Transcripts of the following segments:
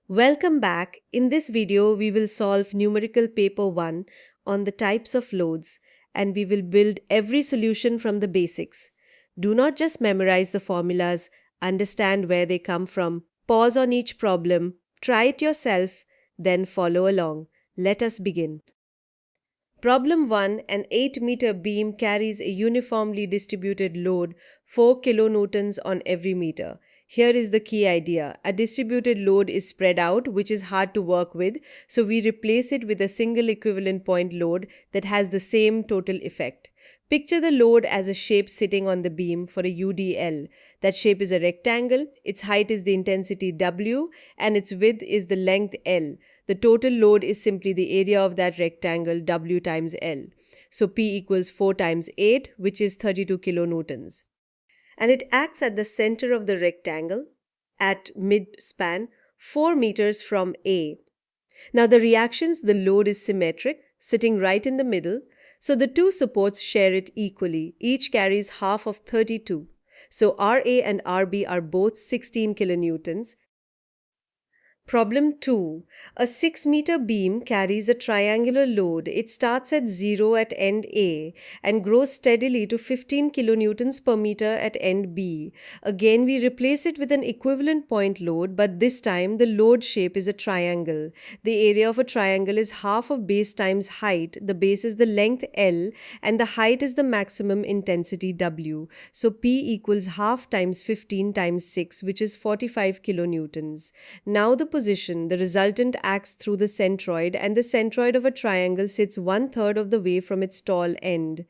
Welcome back. In this video, we will solve Numerical Paper 1 on the types of loads, and we will build every solution from the basics. Do not just memorize the formulas, understand where they come from, pause on each problem, try it yourself, then follow along. Let us begin. Problem 1. An 8-meter beam carries a uniformly distributed load 4 kilonewtons on every meter. Here is the key idea. A distributed load is spread out, which is hard to work with, so we replace it with a single equivalent point load that has the same total effect. Picture the load as a shape sitting on the beam for a UDL. That shape is a rectangle, its height is the intensity W, and its width is the length L. The total load is simply the area of that rectangle W times L. So P equals 4 times 8, which is 32 kilonewtons. And it acts at the center of the rectangle at mid-span 4 meters from A. Now the reactions, the load is symmetric, sitting right in the middle, so the two supports share it equally. Each carries half of 32. So RA and RB are both 16 kilonewtons. Problem 2. A 6-meter beam carries a triangular load. It starts at 0 at end A and grows steadily to 15 kilonewtons per meter at end B. Again, we replace it with an equivalent point load, but this time the load shape is a triangle. The area of a triangle is half of base times height. The base is the length L and the height is the maximum intensity W. So P equals half times 15 times 6, which is 45 kilonewtons. Now the position, the resultant acts through the centroid, and the centroid of a triangle sits 1/3 of the way from its tall end.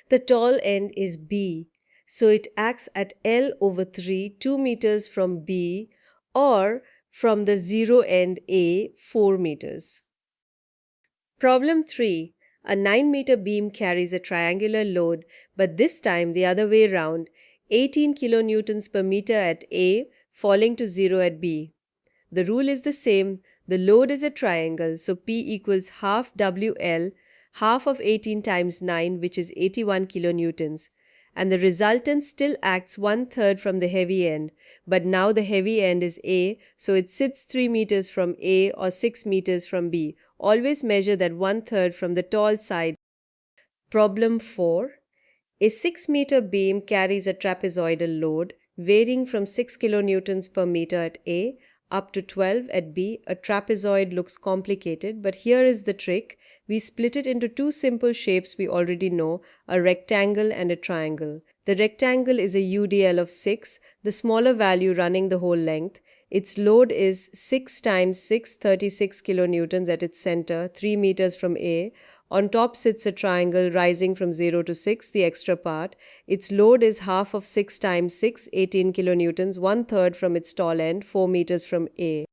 The tall end is B, so it acts at L over 3, 2 meters from B, or from the 0 end A, 4 meters. Problem 3. A 9-meter beam carries a triangular load, but this time the other way round, 18 kilonewtons per meter at A, falling to 0 at B. The rule is the same. The load is a triangle, so P equals half WL, half of 18 times 9, which is 81 kilonewtons. And the resultant still acts 1/3 from the heavy end, but now the heavy end is A, so it sits 3 meters from A or 6 meters from B. Always measure that 1/3 from the tall side. Problem 4. A 6-meter beam carries a trapezoidal load varying from 6 kilonewtons per meter at A up to 12 at B. A trapezoid looks complicated, but here is the trick. We split it into two simple shapes we already know, a rectangle and a triangle. The rectangle is a UDL of 6, the smaller value running the whole length. Its load is 6 times 6, 36 kilonewtons at its center, 3 meters from A. On top sits a triangle rising from 0 to 6, the extra part. Its load is half of 6 times 6, 18 kilonewtons, 1/3 from its tall end, 4 meters from A.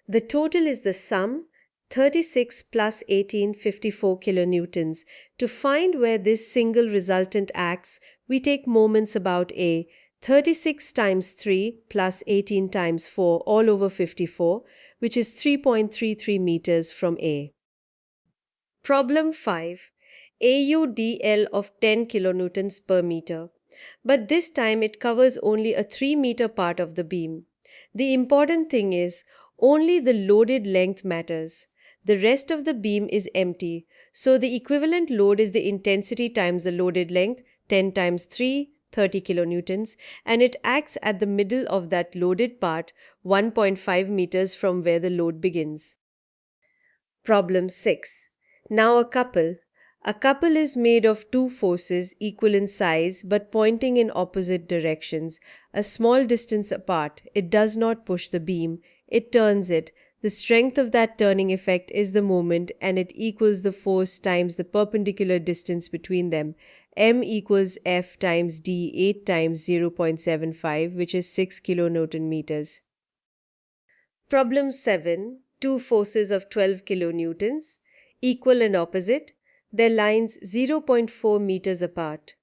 The total is the sum, 36 plus 18, 54 kilonewtons. To find where this single resultant acts, we take moments about A. 36 times 3 plus 18 times 4 all over 54, which is 3.33 meters from A. Problem 5. AUDL of 10 kilonewtons per meter. But this time it covers only a 3-meter part of the beam. The important thing is, only the loaded length matters. The rest of the beam is empty, so the equivalent load is the intensity times the loaded length, 10 times 3, 30 kilonewtons, and it acts at the middle of that loaded part, 1.5 meters from where the load begins. Problem 6. Now a couple. A couple is made of two forces equal in size but pointing in opposite directions, a small distance apart. It does not push the beam, it turns it. The strength of that turning effect is the moment, and it equals the force times the perpendicular distance between them. M equals F times D, 8 times 0.75, which is 6 kilonewton meters. Problem 7. Two forces of 12 kilonewtons, equal and opposite, their lines 0.4 meters apart.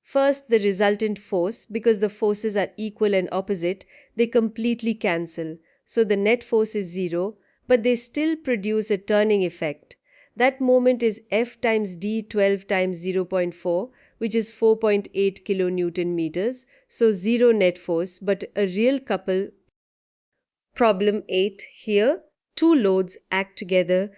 First, the resultant force, because the forces are equal and opposite, they completely cancel. So the net force is 0, but they still produce a turning effect. That moment is F times D 12 times 0.4, which is 4.8 kilonewton meters. So 0 net force, but a real couple Problem 8. Here, two loads act together,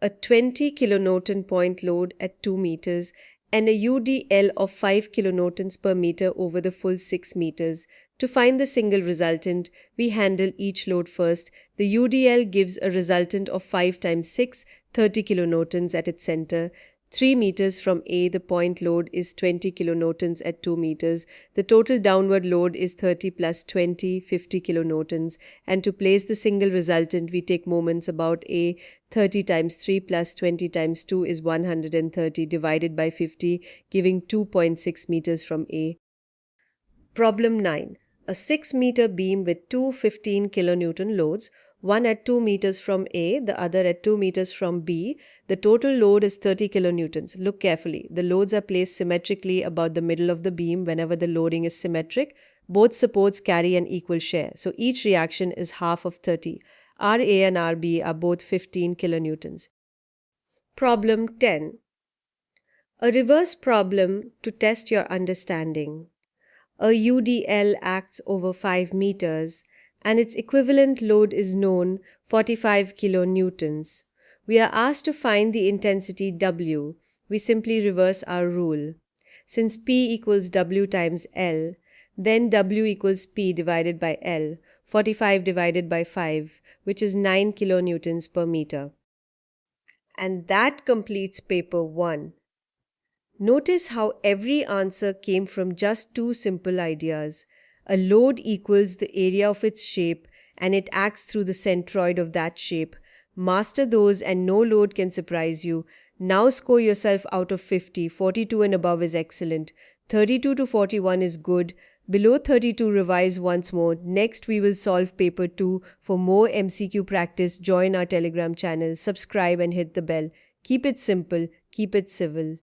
a 20 kilonewton point load at 2 meters and a UDL of 5 kilonewtons per meter over the full 6 meters. To find the single resultant, we handle each load first. The UDL gives a resultant of 5 times 6, 30 kilonewtons at its center. 3 meters from A, the point load is 20 kilonewtons at 2 meters. The total downward load is 30 plus 20, 50 kilonewtons. And to place the single resultant, we take moments about A. 30 times 3 plus 20 times 2 is 130 divided by 50, giving 2.6 meters from A. Problem 9. A 6-meter beam with two 15 kilonewton loads, one at 2 meters from A, the other at 2 meters from B. The total load is 30 kilonewtons. Look carefully. The loads are placed symmetrically about the middle of the beam whenever the loading is symmetric. Both supports carry an equal share, so each reaction is half of 30. RA and RB are both 15 kilonewtons. Problem 10. A reverse problem to test your understanding. A UDL acts over 5 meters and its equivalent load is known, 45 kilonewtons. We are asked to find the intensity W. We simply reverse our rule. Since P equals W times L, then W equals P divided by L, 45 divided by 5, which is 9 kilonewtons per meter. And that completes paper 1. Notice how every answer came from just two simple ideas. A load equals the area of its shape and it acts through the centroid of that shape. Master those and no load can surprise you. Now score yourself out of 50. 42 and above is excellent. 32 to 41 is good. Below 32, revise once more. Next, we will solve paper 2. For more MCQ practice, join our Telegram channel, subscribe and hit the bell. Keep it simple, keep it civil.